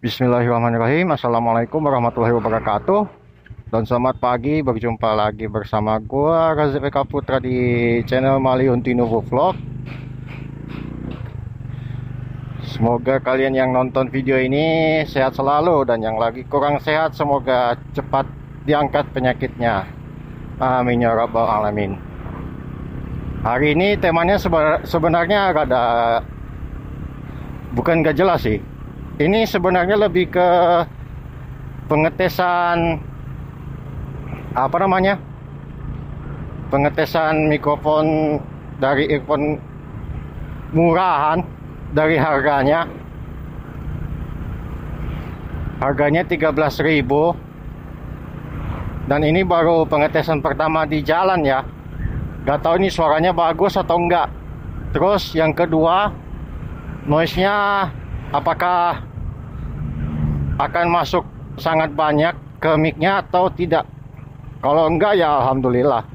Bismillahirrahmanirrahim. Assalamualaikum warahmatullahi wabarakatuh. Dan selamat pagi, berjumpa lagi bersama gua Razif Eka Putra di channel Maliun Tinubu Vlog. Semoga kalian yang nonton video ini sehat selalu, dan yang lagi kurang sehat semoga cepat diangkat penyakitnya. Amin ya rabbal alamin. Hari ini temanya sebenarnya bukan gak jelas sih. Ini sebenarnya lebih ke pengetesan pengetesan mikrofon dari earphone murahan, dari harganya 13.000, dan ini baru pengetesan pertama di jalan ya. Gak tahu ini suaranya bagus atau enggak. Terus yang kedua, noise-nya apakah akan masuk sangat banyak ke mic-nya atau tidak. Kalau enggak ya alhamdulillah.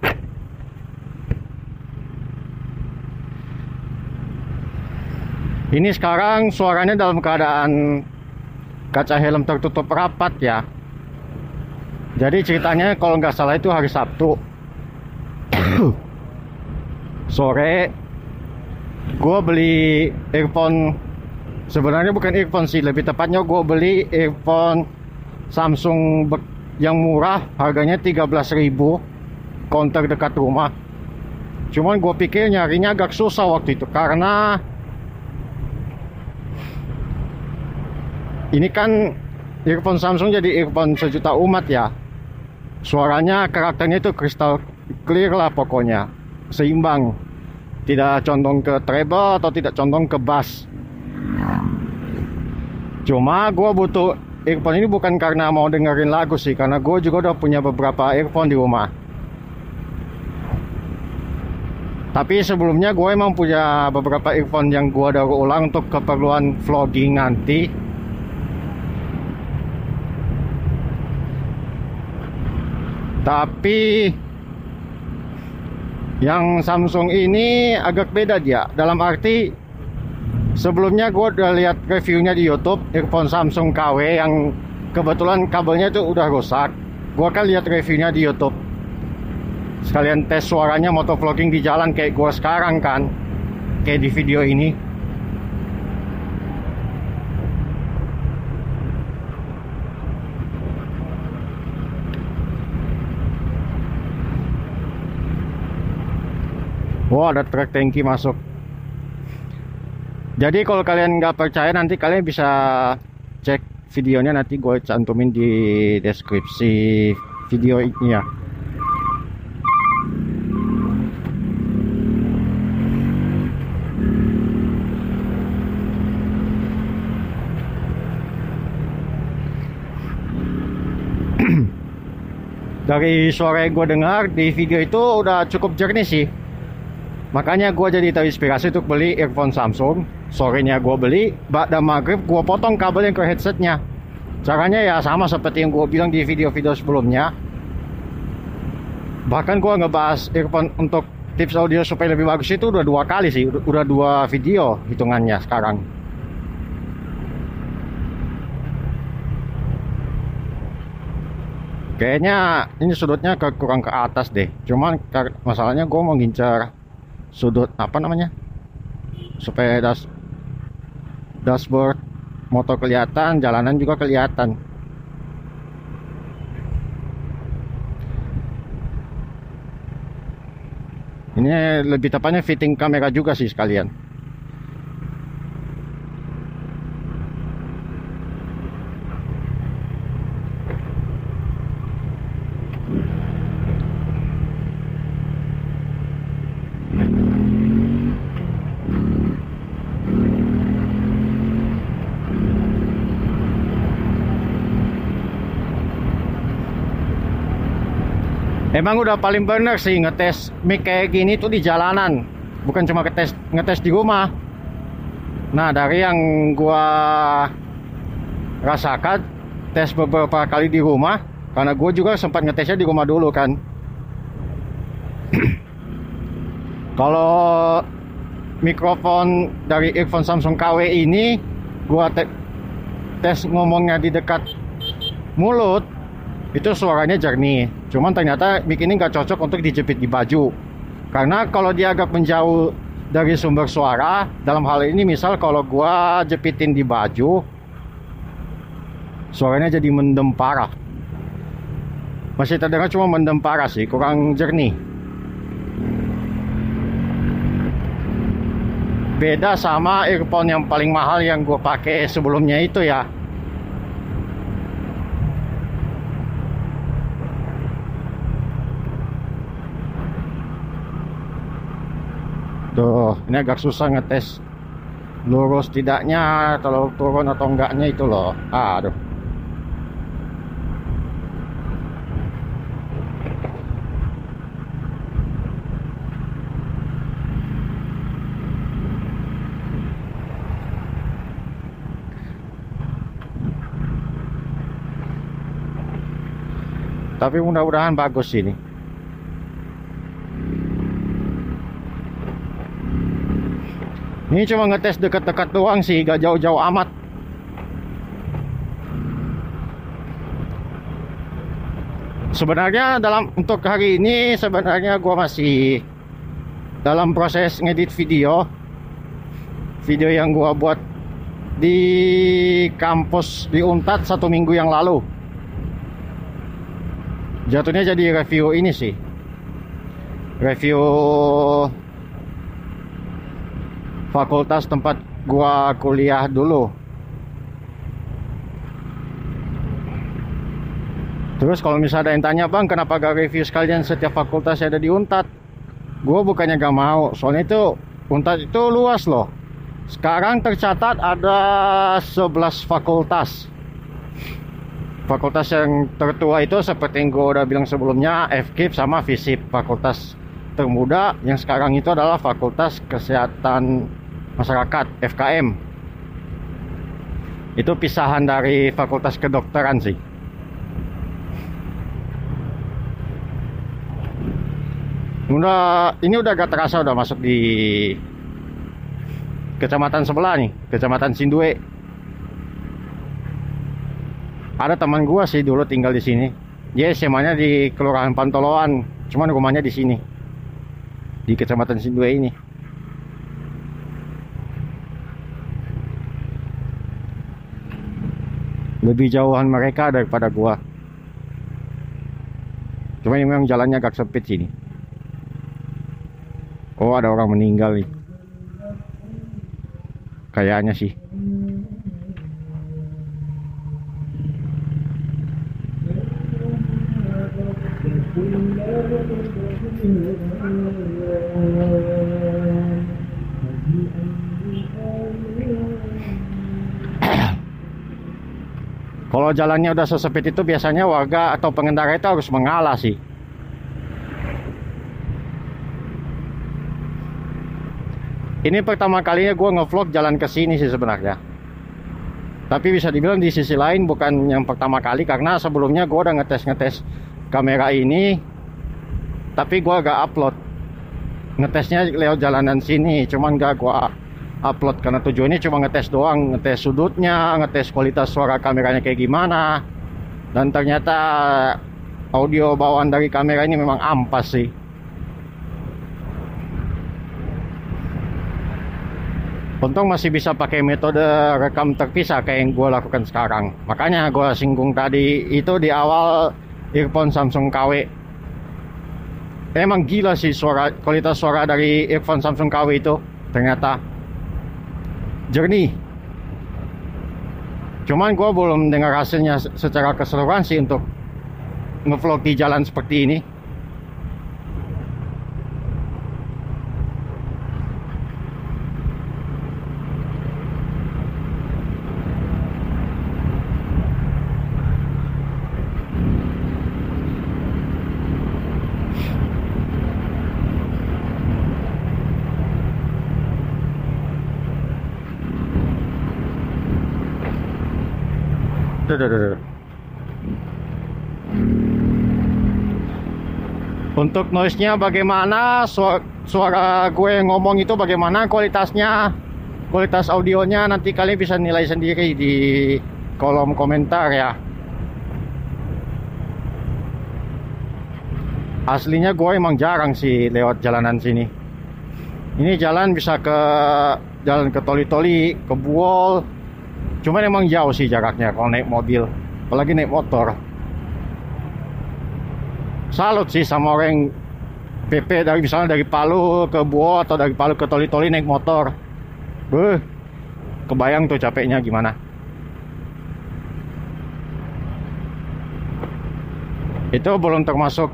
Ini sekarang suaranya dalam keadaan kaca helm tertutup rapat ya. Jadi ceritanya kalau nggak salah itu hari Sabtu sore gue beli earphone. Sebenarnya bukan earphone sih, lebih tepatnya gue beli earphone Samsung yang murah, harganya 13.000, counter dekat rumah. Cuman gue pikir nyarinya agak susah waktu itu, karena ini kan earphone Samsung jadi earphone sejuta umat ya. Suaranya, karakternya itu crystal clear lah pokoknya, seimbang, tidak condong ke treble atau tidak condong ke bass. Cuma gue butuh earphone ini bukan karena mau dengerin lagu sih, karena gue juga udah punya beberapa earphone di rumah. Tapi sebelumnya gue emang punya beberapa earphone yang gue daur ulang untuk keperluan vlogging nanti. Tapi yang Samsung ini agak beda dia, dalam arti sebelumnya gue udah lihat reviewnya di YouTube earphone Samsung KW yang kebetulan kabelnya itu udah rusak. Gue kan lihat reviewnya di YouTube, sekalian tes suaranya motovlogging di jalan kayak gue sekarang kan, kayak di video ini. Wah, ada truk tangki masuk. Jadi kalau kalian nggak percaya, nanti kalian bisa cek videonya, nanti gue cantumin di deskripsi video ini ya. Dari suara yang gue dengar di video itu udah cukup jernih sih. Makanya gue jadi terinspirasi untuk beli earphone Samsung. Sorenya gue beli, pada maghrib gue potong kabel yang ke headsetnya. Caranya ya sama seperti yang gue bilang di video-video sebelumnya. Bahkan gue ngebahas earphone untuk tips audio supaya lebih bagus itu udah 2 kali sih. Udah 2 video hitungannya sekarang. Kayaknya ini sudutnya kurang ke atas deh. Cuman masalahnya gue mau ngincar sudut supaya dashboard motor kelihatan, jalanan juga kelihatan. Ini lebih tepatnya fitting kamera juga sih sekalian. Emang udah paling bener sih ngetes mic kayak gini tuh di jalanan, bukan cuma ngetes di rumah. Nah, dari yang gua rasakan, tes beberapa kali di rumah, karena gue juga sempat ngetesnya di rumah dulu kan. Kalau mikrofon dari earphone Samsung KW ini gua tes ngomongnya di dekat mulut itu suaranya jernih. Cuman ternyata mic ini nggak cocok untuk dijepit di baju, karena kalau dia agak menjauh dari sumber suara, dalam hal ini misal kalau gua jepitin di baju, suaranya jadi mendem parah. Masih terdengar cuma mendem parah sih, kurang jernih. Beda sama earphone yang paling mahal yang gua pakai sebelumnya itu ya. Tuh, ini agak susah ngetes lurus tidaknya, kalau turun atau enggaknya itu loh. Aduh. Tapi mudah-mudahan bagus ini. Ini cuma ngetes dekat-dekat doang sih, gak jauh-jauh amat. Sebenarnya untuk hari ini sebenarnya gua masih dalam proses ngedit video yang gua buat di kampus di Unpad 1 minggu yang lalu. Jatuhnya jadi review ini sih, review fakultas tempat gua kuliah dulu. Terus kalau misalnya ada yang tanya, bang kenapa gak review sekalian setiap fakultas yang ada di Unpad? Gua bukannya gak mau, soalnya itu Unpad itu luas loh. Sekarang tercatat ada 11 fakultas. Fakultas yang tertua itu seperti yang gua udah bilang sebelumnya, FKIP sama FISIP. Fakultas termuda yang sekarang itu adalah Fakultas Kesehatan Masyarakat, FKM. Itu pisahan dari Fakultas Kedokteran sih. Ini udah gak terasa udah masuk di kecamatan sebelah nih, Kecamatan Sindue. Ada teman gua sih dulu tinggal di sini. Dia SMA-nya di Kelurahan Pantoloan, cuman rumahnya di sini, di Kecamatan Sindue ini. Lebih jauhan mereka daripada gua. Cuma memang jalannya agak sempit sini. Oh, ada orang meninggal nih. Kayaknya sih. Kalau jalannya udah sesempit itu biasanya warga atau pengendara itu harus mengalah sih. Ini pertama kalinya gue ngevlog jalan ke sini sih sebenarnya. Tapi bisa dibilang di sisi lain bukan yang pertama kali, karena sebelumnya gue udah ngetes kamera ini, tapi gue gak upload. Ngetesnya lewat jalanan sini, cuman gak gue upload karena tujuannya cuma ngetes doang, ngetes sudutnya, ngetes kualitas suara kameranya kayak gimana. Dan ternyata audio bawaan dari kamera ini memang ampas sih. Untung masih bisa pakai metode rekam terpisah kayak yang gue lakukan sekarang. Makanya gue singgung tadi itu di awal earphone Samsung KW. Emang gila sih kualitas suara dari earphone Samsung KW itu. Ternyata jernih. Cuman gue belum dengar hasilnya secara keseluruhan sih untuk ngevlog di jalan seperti ini. Untuk noise-nya bagaimana, suara gue ngomong itu bagaimana kualitasnya, kualitas audionya, nanti kalian bisa nilai sendiri di kolom komentar ya. Aslinya gue emang jarang sih lewat jalanan sini. Ini jalan bisa ke jalan ke Toli-Toli, ke Buol. Cuman emang jauh sih jaraknya kalau naik mobil, apalagi naik motor. Salut sih sama orang PP dari misalnya dari Palu ke Buol atau dari Palu ke Toli-Toli naik motor. Kebayang tuh capeknya gimana. Itu belum termasuk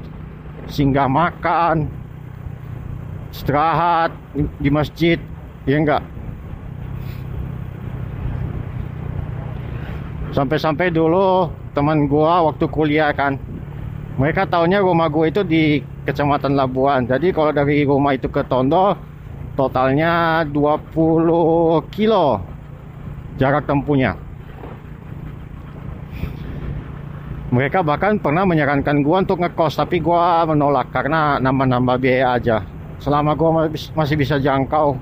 singgah makan, istirahat di masjid, ya enggak. Sampai-sampai dulu teman gua waktu kuliah kan, mereka taunya rumah gua itu di Kecamatan Labuan. Jadi kalau dari rumah itu ke Tondo totalnya 20 kilo jarak tempuhnya. Mereka bahkan pernah menyarankan gua untuk ngekos, tapi gua menolak karena nambah-nambah biaya aja. Selama gua masih bisa jangkau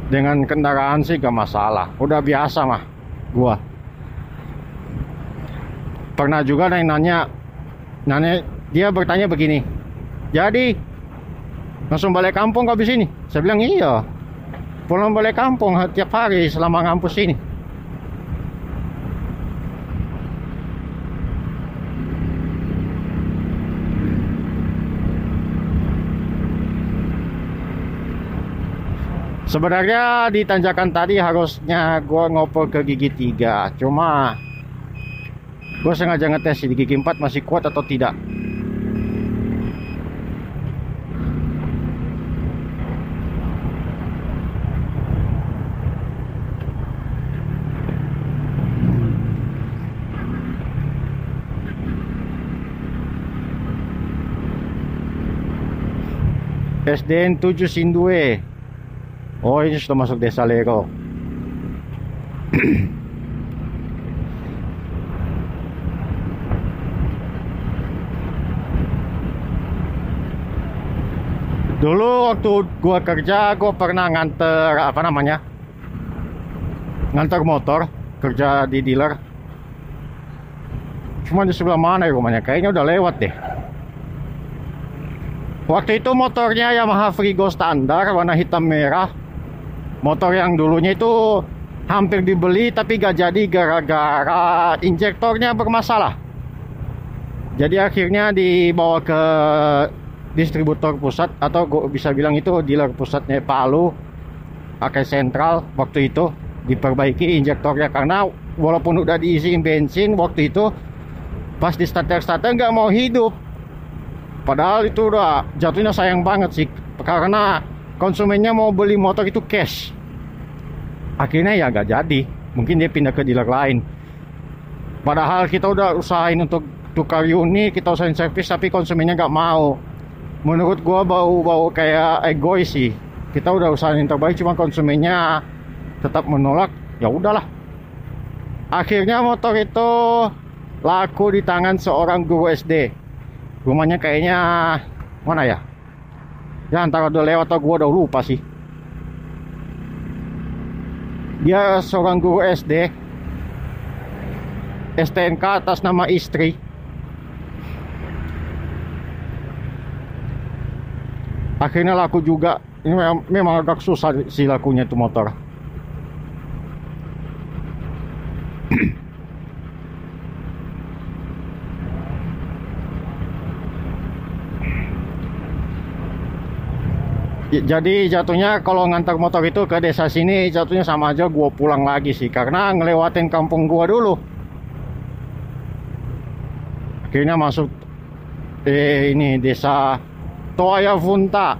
dengan kendaraan sih gak masalah. Udah biasa mah gua. Pernah juga nanya dia bertanya begini, jadi langsung balik kampung habis ini? Saya bilang iya, pulang balik kampung tiap hari selama ngampus ini. Sebenarnya di tanjakan tadi harusnya gua ngoper ke gigi 3, cuma gua sengaja ngetes di gigi 4 masih kuat atau tidak. SDN 7 Sindue. Oh, ini sudah masuk Desa Lero. Dulu waktu gua kerja, gua pernah nganter nganter motor, kerja di dealer. Cuma di sebelah mana ya rumahnya? Kayaknya udah lewat deh. Waktu itu motornya Yamaha Frigo standar warna hitam merah. Motor yang dulunya itu hampir dibeli tapi gak jadi gara-gara injektornya bermasalah. Jadi akhirnya dibawa ke distributor pusat, atau gue bisa bilang itu dealer pusatnya Palu, pakai sentral. Waktu itu diperbaiki injektornya karena walaupun udah diisiin bensin waktu itu, pas di starter nggak mau hidup. Padahal itu udah jatuhnya sayang banget sih, karena konsumennya mau beli motor itu cash. Akhirnya ya gak jadi, mungkin dia pindah ke dealer lain. Padahal kita udah usahain untuk tukar unit, kita usahain servis, tapi konsumennya gak mau. Menurut gua bau kayak egois sih. Kita udah usahain yang terbaik, cuma konsumennya tetap menolak. Ya udahlah. Akhirnya motor itu laku di tangan seorang guru SD. Rumahnya kayaknya mana ya? Ya antara udah lewat atau gua udah lupa sih. Dia seorang guru SD, STNK atas nama istri. Akhirnya laku juga. Ini memang agak susah sih lakunya itu motor. Jadi jatuhnya kalau ngantar motor itu ke desa sini jatuhnya sama aja gua pulang lagi sih, karena ngelewatin kampung gua dulu. Akhirnya masuk ini desa Toaya Funta.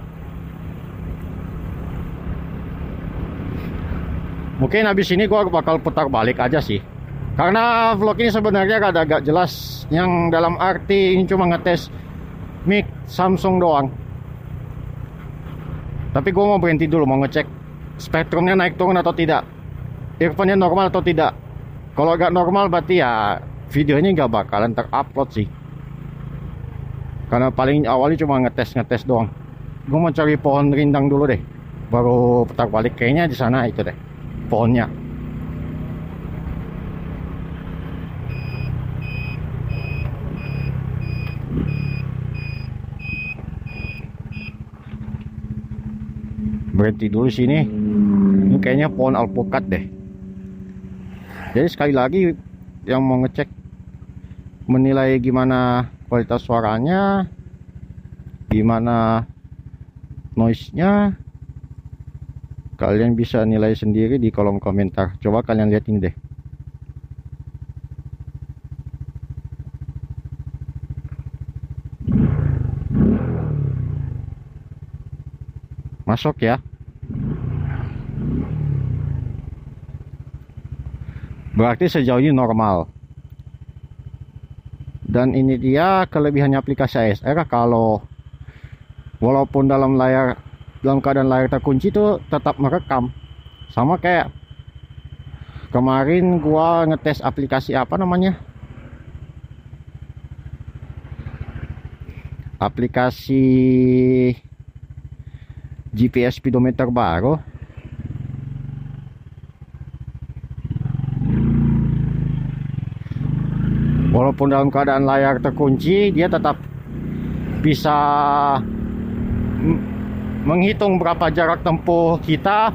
Mungkin habis ini gua bakal putar balik aja sih, karena vlog ini sebenarnya agak jelas, yang dalam arti ini cuma ngetes mic Samsung doang. Tapi gue mau berhenti dulu, mau ngecek spektrumnya naik turun atau tidak, earphone-nya normal atau tidak. Kalau agak normal berarti ya videonya nggak bakalan terupload sih, karena paling awalnya cuma ngetes doang. Gue mau cari pohon rindang dulu deh, baru putar balik. Kayaknya di sana itu deh pohonnya. berhenti dulu sini. Ini kayaknya pohon alpukat deh. Jadi sekali lagi yang mau ngecek menilai gimana kualitas suaranya, gimana noise-nya, kalian bisa nilai sendiri di kolom komentar. Coba kalian lihat ini deh. Masuk ya. Berarti sejauh ini normal. Dan ini dia kelebihannya aplikasi ASR, kalau walaupun dalam keadaan layar terkunci itu tetap merekam. Sama kayak kemarin gua ngetes aplikasi apa namanya? Aplikasi GPS speedometer baru. Walaupun dalam keadaan layar terkunci, dia tetap bisa menghitung berapa jarak tempuh kita,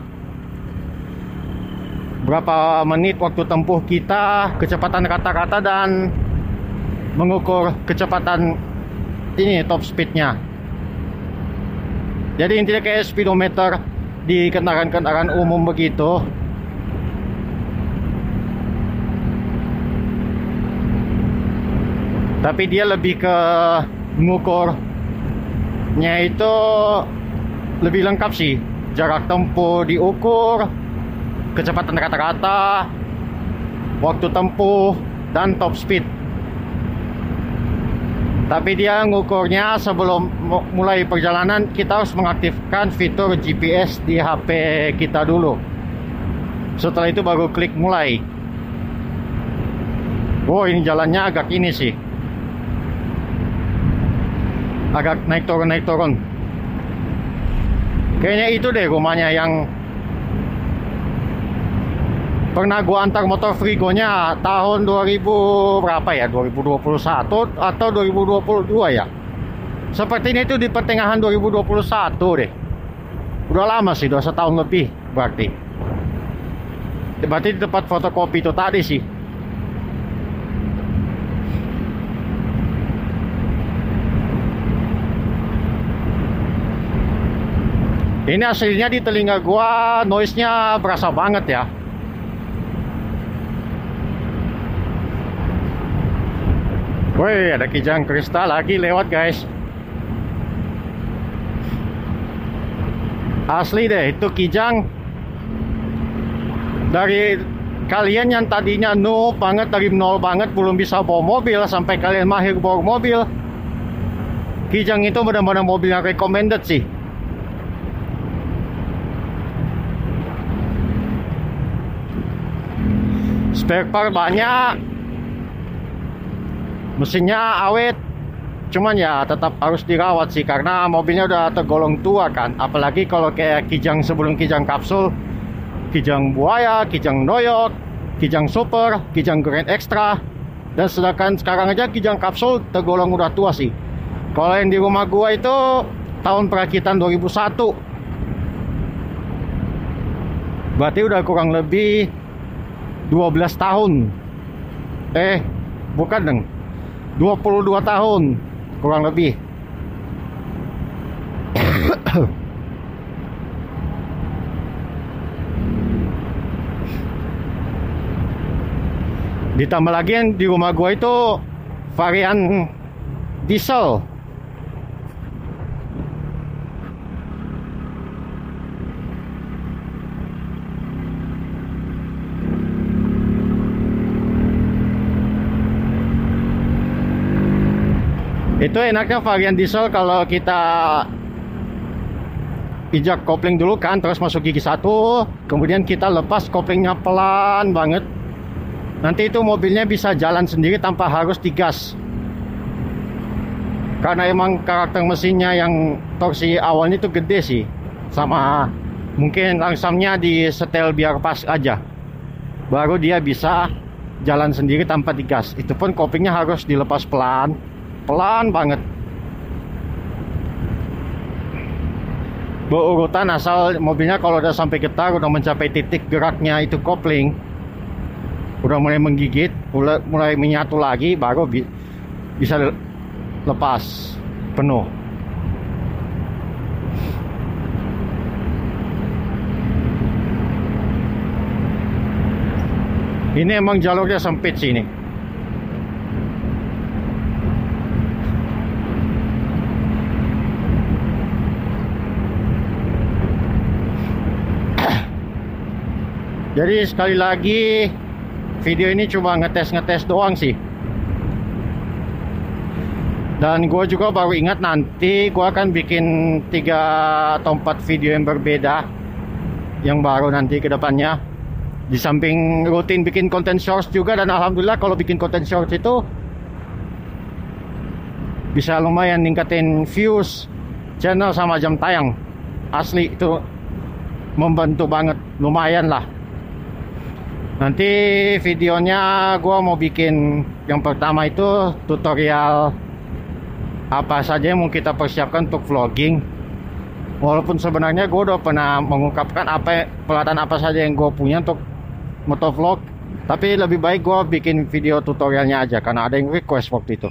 berapa menit waktu tempuh kita, kecepatan rata-rata, dan mengukur kecepatan ini top speednya. Jadi intinya kayak speedometer di kendaraan-kendaraan umum begitu. Tapi dia lebih ke mengukurnya itu lebih lengkap sih. Jarak tempuh diukur, kecepatan rata-rata, waktu tempuh, dan top speed. Tapi dia ngukurnya sebelum mulai perjalanan, kita harus mengaktifkan fitur GPS di HP kita dulu. Setelah itu baru klik mulai. Oh, ini jalannya agak ini sih, agak naik turun. Kayaknya itu deh rumahnya yang pernah gua antar motor Frigo-nya tahun 2000 berapa ya, 2021 atau 2022 ya. Seperti ini tuh di pertengahan 2021 deh. Udah lama sih, udah setahun lebih berarti. Berarti di tempat fotokopi itu tadi sih. Ini aslinya di telinga gua noise-nya berasa banget ya. Woi, ada kijang kristal lagi lewat guys. Asli deh, itu kijang. Dari kalian yang tadinya noob banget, dari nol banget, belum bisa bawa mobil, sampai kalian mahir bawa mobil, kijang itu benar-benar mobil yang recommended sih. Spare part banyak, mesinnya awet, cuman ya tetap harus dirawat sih, karena mobilnya udah tergolong tua kan. Apalagi kalau kayak kijang sebelum kijang kapsul, kijang buaya, kijang doyok, kijang super, kijang grand extra, dan sedangkan sekarang aja kijang kapsul tergolong udah tua sih. Kalau yang di rumah gua itu tahun perakitan 2001, berarti udah kurang lebih 12 tahun. Bukan deng, 22 tahun kurang lebih. Ditambah lagi yang di rumah gua itu varian diesel. Itu enaknya varian diesel kalau kita injak kopling dulu kan, terus masuk gigi satu, kemudian kita lepas koplingnya pelan banget. Nanti itu mobilnya bisa jalan sendiri tanpa harus digas. Karena emang karakter mesinnya yang torsi awalnya itu gede sih. Sama mungkin langsamnya di setel biar pas aja. Baru dia bisa jalan sendiri tanpa digas. Itu pun koplingnya harus dilepas pelan banget. berurutan, asal mobilnya kalau udah sampai getar, udah mencapai titik geraknya itu kopling, udah mulai menggigit, mulai menyatu lagi, baru bisa lepas penuh. Ini emang jalurnya sempit sini. Jadi sekali lagi, video ini cuma ngetes doang sih. Dan gue juga baru ingat nanti gue akan bikin 3 atau 4 video yang berbeda, yang baru nanti ke depannya. Di samping rutin bikin konten shorts juga, dan alhamdulillah kalau bikin konten shorts itu bisa lumayan ningkatin views channel sama jam tayang. Asli itu membantu banget, lumayan lah. Nanti videonya gue mau bikin yang pertama itu tutorial apa saja yang mau kita persiapkan untuk vlogging. Walaupun sebenarnya gue udah pernah mengungkapkan peralatan apa saja yang gue punya untuk motovlog, tapi lebih baik gue bikin video tutorialnya aja karena ada yang request waktu itu.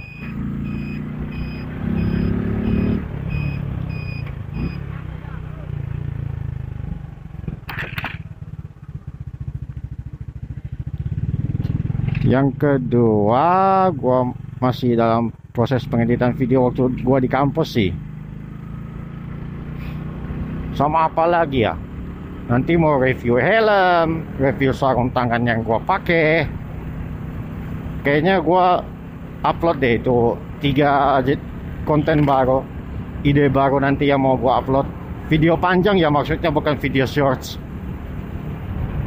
Yang kedua, gua masih dalam proses pengeditan video waktu gua di kampus sih. Sama apa lagi ya? Nanti mau review helm, review sarung tangan yang gua pakai. Kayaknya gua upload deh itu 3 konten baru, ide baru nanti yang mau gua upload. Video panjang ya, maksudnya bukan video shorts.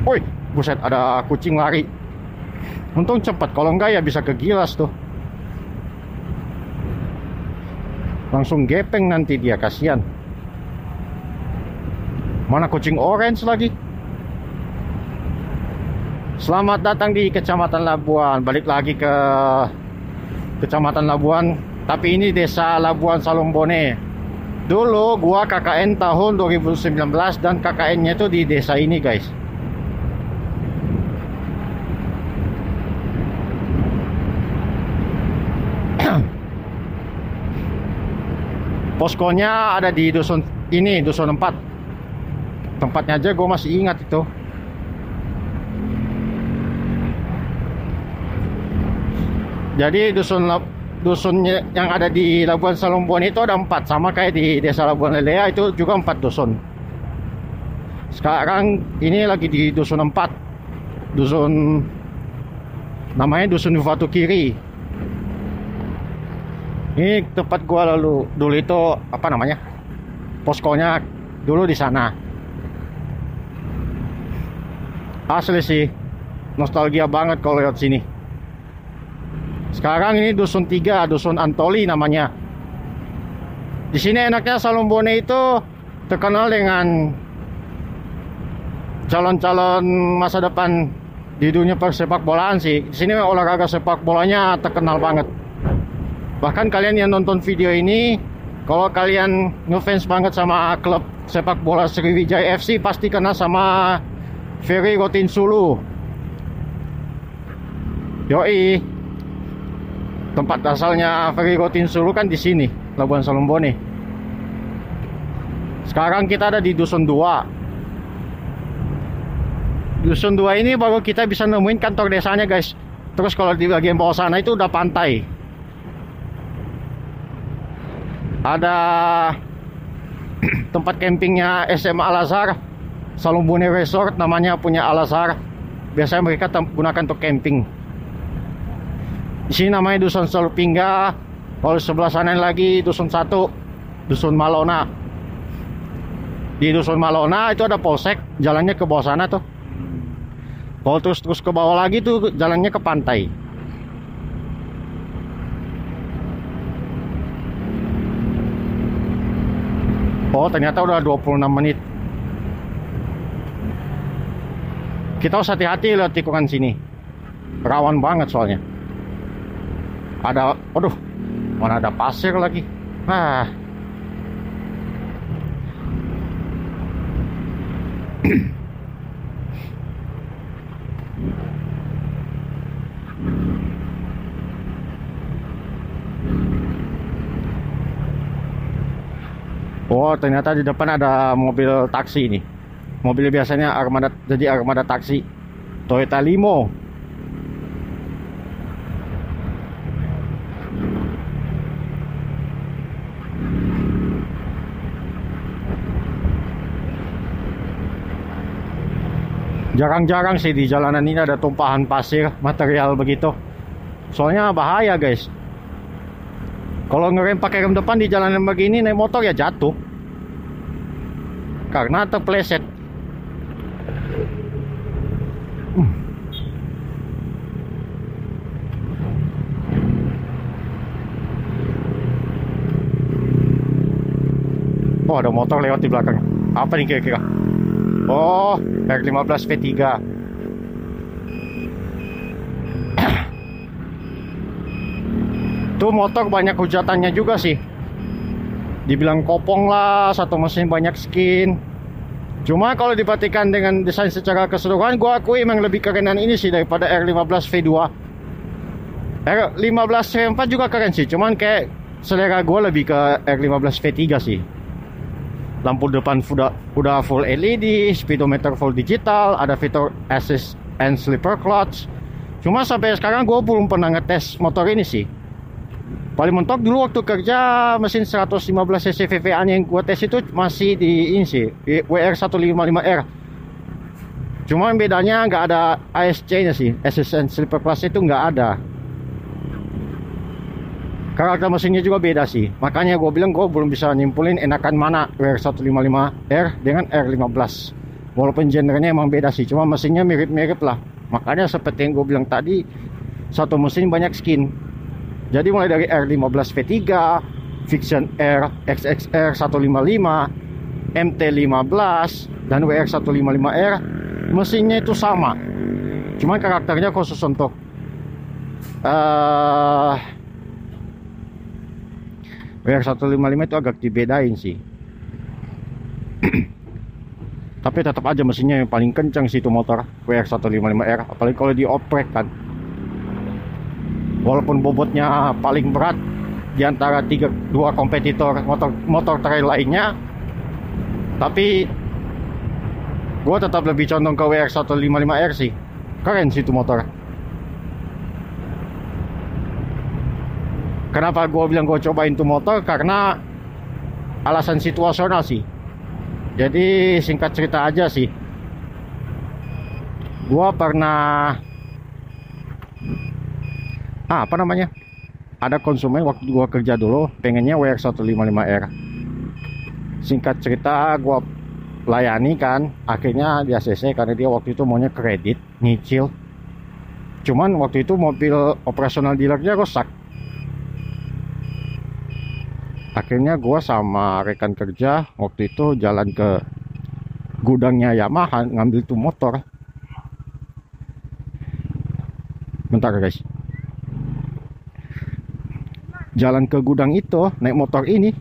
Woi, buset, ada kucing lari. Untung cepat, kalau enggak ya bisa kegilas tuh. Langsung gepeng nanti dia, kasihan. Mana kucing orange lagi. Selamat datang di Kecamatan Labuan. Balik lagi ke Kecamatan Labuan, tapi ini Desa Labuan Salombone. Dulu gua KKN tahun 2019 dan KKN-nya itu di desa ini, guys. Poskonya ada di dusun ini, dusun 4. Tempatnya aja gue masih ingat itu. Jadi dusun yang ada di Labuan Salombone itu ada 4, sama kayak di Desa Labuan Lelea itu juga 4 dusun. Sekarang ini lagi di dusun 4. Dusun namanya Dusun Batu Kiri. Ini tempat gua dulu itu apa namanya? Poskonya dulu di sana. Asli sih, nostalgia banget kalau lihat sini. Sekarang ini dusun 3, dusun Antoli namanya. Di sini enaknya Salombone itu terkenal dengan calon-calon masa depan di dunia persepak bolaan sih. Di sini olahraga sepak bolanya terkenal banget. Bahkan kalian yang nonton video ini, kalau kalian ngefans banget sama klub sepak bola Sriwijaya FC, pasti kenal sama Ferry Rotinsulu. Yoi, tempat asalnya Ferry Rotinsulu kan di sini, Labuan Salombone. Sekarang kita ada di Dusun 2. Dusun 2 ini baru kita bisa nemuin kantor desanya, guys. Terus kalau di bagian bawah sana itu udah pantai. Ada tempat campingnya SMA Al-Azhar, Salombone Resort namanya, punya Al-Azhar. Biasanya mereka gunakan untuk camping. Di sini namanya Dusun Salupingga. Kalau sebelah sana lagi Dusun 1, Dusun Malona. Di Dusun Malona itu ada polsek, jalannya ke bawah sana tuh. Kalau terus ke bawah lagi tuh jalannya ke pantai. Oh, ternyata udah 26 menit. Kita harus hati-hati lewat tikungan sini. Rawan banget soalnya. Ada, aduh, mana ada pasir lagi. Oh, ternyata di depan ada mobil taksi nih. Mobil biasanya armada, jadi armada taksi Toyota Limo. Jarang-jarang sih di jalanan ini ada tumpahan pasir material begitu. Soalnya bahaya, guys. Kalau ngerem pakai rem depan di jalanan begini, naik motor ya jatuh karena terpleset. Oh, ada motor lewat di belakang. Apa nih kira-kira? Oh, R15 V3. Tuh motor banyak hujatannya juga sih. Dibilang kopong lah, satu mesin banyak skin. Cuma kalau diperhatikan dengan desain secara keseluruhan, gua akui emang lebih kerenan ini sih daripada R15 V2. R15 V4 juga keren sih, cuman kayak selera gua lebih ke R15 V3 sih. Lampu depan udah full LED, speedometer full digital, ada fitur assist and slipper clutch. Cuma sampai sekarang gue belum pernah ngetes motor ini sih. Paling mentok dulu waktu kerja mesin 115 cc VVA yang gue tes itu masih di ini sih, WR155R. Cuma bedanya nggak ada ASC nya sih, assist and slipper clutch itu nggak ada. Karakter mesinnya juga beda sih. Makanya gue bilang gue belum bisa nyimpulin enakan mana WR155R dengan R15. Walaupun genrenya emang beda sih, cuma mesinnya mirip-mirip lah. Makanya seperti yang gue bilang tadi, satu mesin banyak skin. Jadi mulai dari R15 V3, Vixion R, XXR 155, MT15 dan WR155R, mesinnya itu sama. Cuman karakternya khusus untuk WR155 itu agak dibedain sih. Tapi tetap aja mesinnya yang paling kencang sih itu motor WR155R, apalagi kalau dioprek kan. Walaupun bobotnya paling berat di antara dua kompetitor motor trail lainnya, tapi gue tetap lebih condong ke WR155R sih. Keren sih itu motor. Kenapa gue bilang gue cobain tuh motor? Karena alasan situasional sih. Jadi singkat cerita aja sih, gue pernah apa namanya, ada konsumen waktu gue kerja dulu pengennya WR155R. Singkat cerita gue layani kan, akhirnya di ACC karena dia waktu itu maunya kredit nyicil. Cuman waktu itu mobil operasional dealernya rusak. Akhirnya gue sama rekan kerja waktu itu jalan ke gudangnya Yamaha ngambil tuh motor. Bentar guys. Jalan ke gudang itu naik motor ini.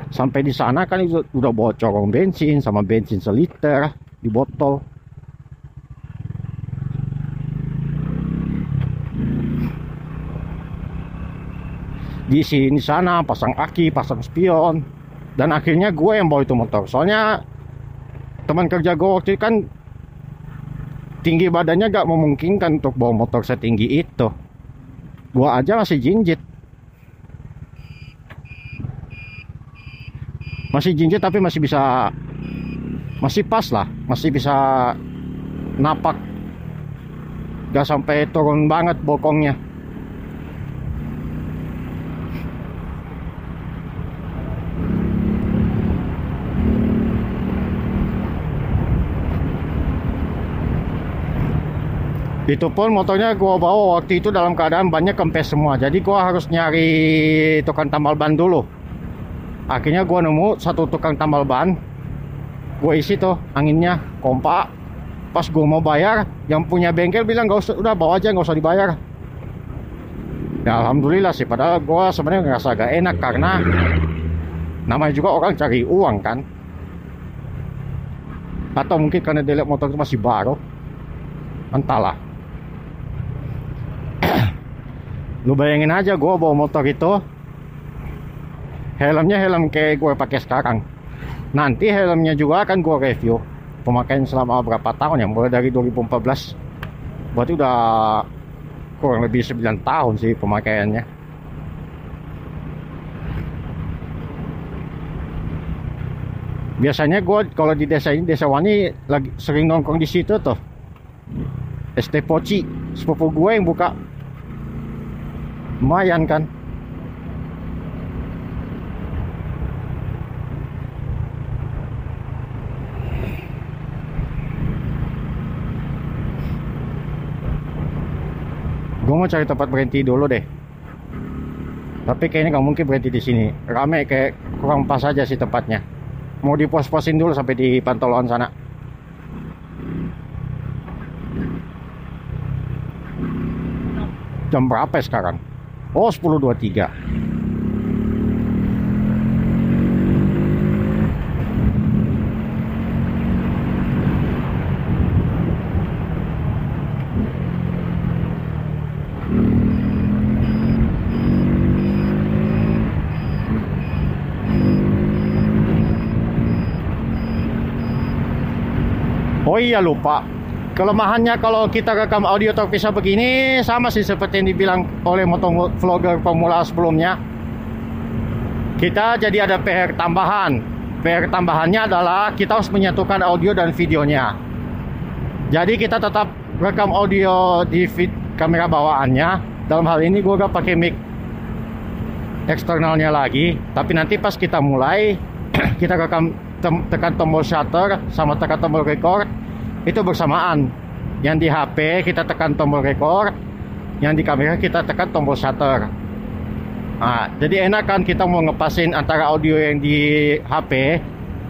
Sampai di sana kan itu udah bawa corong bensin sama bensin seliter di botol. Di sini sana pasang aki, pasang spion, dan akhirnya gue yang bawa itu motor. Soalnya teman kerja gue waktu itu kan tinggi badannya gak memungkinkan untuk bawa motor setinggi itu. Gue aja masih jinjit. Masih jinjit tapi masih bisa, masih pas lah, masih bisa napak. Gak sampai turun banget bokongnya. Itu pun motornya gua bawa waktu itu dalam keadaan bannya kempes semua. Jadi gua harus nyari tukang tambal ban dulu. Akhirnya gua nemu satu tukang tambal ban. Gua isi tuh anginnya, kompak. Pas gua mau bayar, yang punya bengkel bilang gak usah, udah bawa aja, gak usah dibayar. Ya alhamdulillah sih, padahal gua sebenarnya ngerasa gak enak karena Namanya juga orang cari uang kan. Atau mungkin karena dia lihat motor itu masih baru, entahlah. Lu bayangin aja gue bawa motor itu, helmnya helm kayak gue pakai sekarang. Nanti helmnya juga akan gue review pemakaian selama berapa tahun ya, mulai dari 2014. Berarti udah kurang lebih 9 tahun sih pemakaiannya. Biasanya gue kalau di desa ini, desa Wani, lagi sering nongkrong di situ tuh. ST Poci, sepupu gue yang buka. Lumayan kan. Gue mau cari tempat berhenti dulu deh. Tapi kayaknya nggak mungkin berhenti di sini. Rame, kayak kurang pas aja sih tempatnya. Mau dipos-posin dulu sampai di Pantoloan sana. Jam berapa sekarang? Oh, 10.23. Oh iya, lupa. Kelemahannya kalau kita rekam audio terpisah begini sama sih seperti yang dibilang oleh motovlogger pemula sebelumnya. Kita jadi ada PR tambahan. PR tambahannya adalah kita harus menyatukan audio dan videonya. Jadi kita tetap rekam audio di kamera bawaannya. Dalam hal ini gue gak pakai mic eksternalnya lagi. Tapi nanti pas kita mulai kita rekam, tekan tombol shutter sama tekan tombol record itu bersamaan. Yang di HP kita tekan tombol record, yang di kamera kita tekan tombol shutter. Nah, jadi enak kan kita mau ngepasin antara audio yang di HP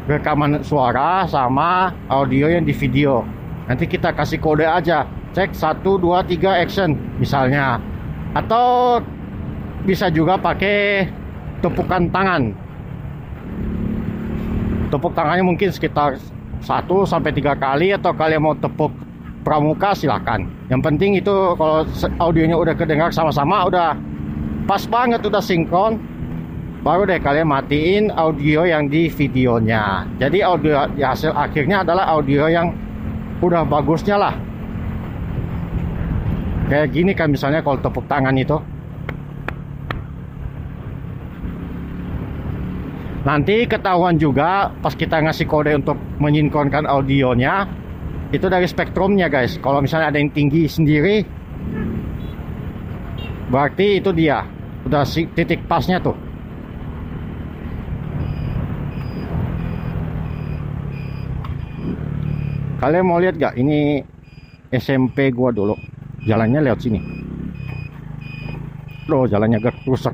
rekaman suara sama audio yang di video. Nanti kita kasih kode aja, cek 1 2 3 action misalnya. Atau bisa juga pakai tepukan tangan. Tepuk tangannya mungkin sekitar 1 sampai 3 kali, atau kalian mau tepuk pramuka silakan. Yang penting itu kalau audionya udah kedengar sama-sama, udah pas banget, udah sinkron, baru deh kalian matiin audio yang di videonya. Jadi audio di hasil akhirnya adalah audio yang udah bagusnya lah. Kayak gini kan misalnya kalau tepuk tangan itu. Nanti ketahuan juga pas kita ngasih kode untuk menyinkronkan audionya, itu dari spektrumnya guys. Kalau misalnya ada yang tinggi sendiri, berarti itu dia udah titik pasnya tuh. Kalian mau lihat gak? Ini SMP gua dulu. Jalannya lewat sini. Loh, jalannya agak rusak.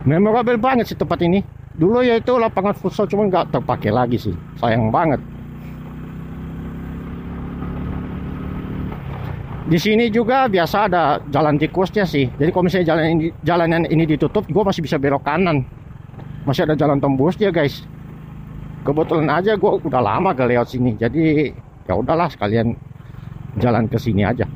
Memorable banget sih tempat ini. Dulu ya itu lapangan futsal, cuma nggak terpakai lagi sih. Sayang banget. Di sini juga biasa ada jalan tikusnya sih. Jadi kalau misalnya jalanan ini ditutup, gue masih bisa belok kanan. Masih ada jalan tembusnya guys. Kebetulan aja gue udah lama gak lewat sini. Jadi ya udahlah, sekalian jalan ke sini aja.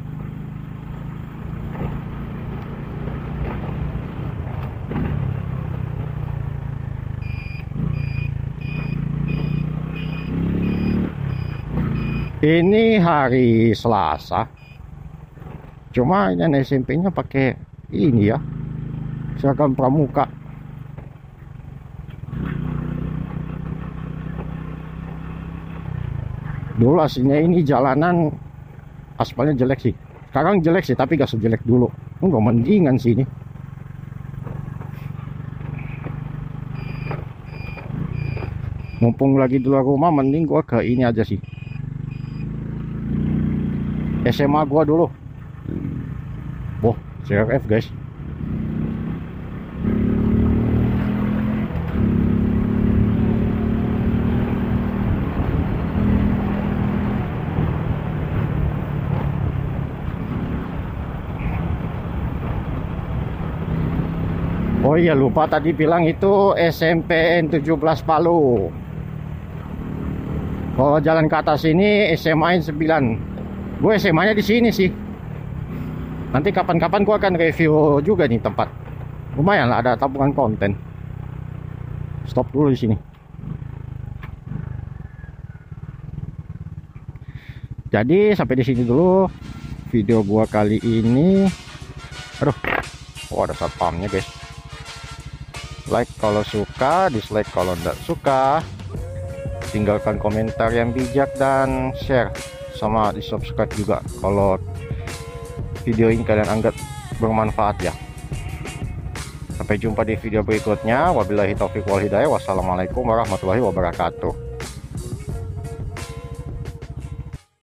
Ini hari Selasa. Cuma ini SMP-nya pakai ini ya, seragam pramuka. Dulu aslinya ini jalanan aspalnya jelek sih. Sekarang jelek sih, tapi gak sejelek dulu. Enggak, mendingan sih ini. Mumpung lagi di luar rumah, mending gua ke ini aja sih. SMA gua dulu. Wah, CRF guys. Oh iya, lupa tadi bilang itu SMPN 17 Palu. Kalau jalan ke atas ini SMA 9. Gue SMA nya di sini sih. Nanti kapan-kapan gue akan review juga nih tempat. Lumayan lah, ada tabungan konten. Stop dulu di sini. Jadi sampai di sini dulu video gua kali ini. Aduh, oh ada satpamnya guys. Like kalau suka, dislike kalau tidak suka. Tinggalkan komentar yang bijak dan share, sama di subscribe juga kalau video ini kalian anggap bermanfaat ya. Sampai jumpa di video berikutnya. Wabillahi taufiq wal hidayah. Wassalamualaikum warahmatullahi wabarakatuh.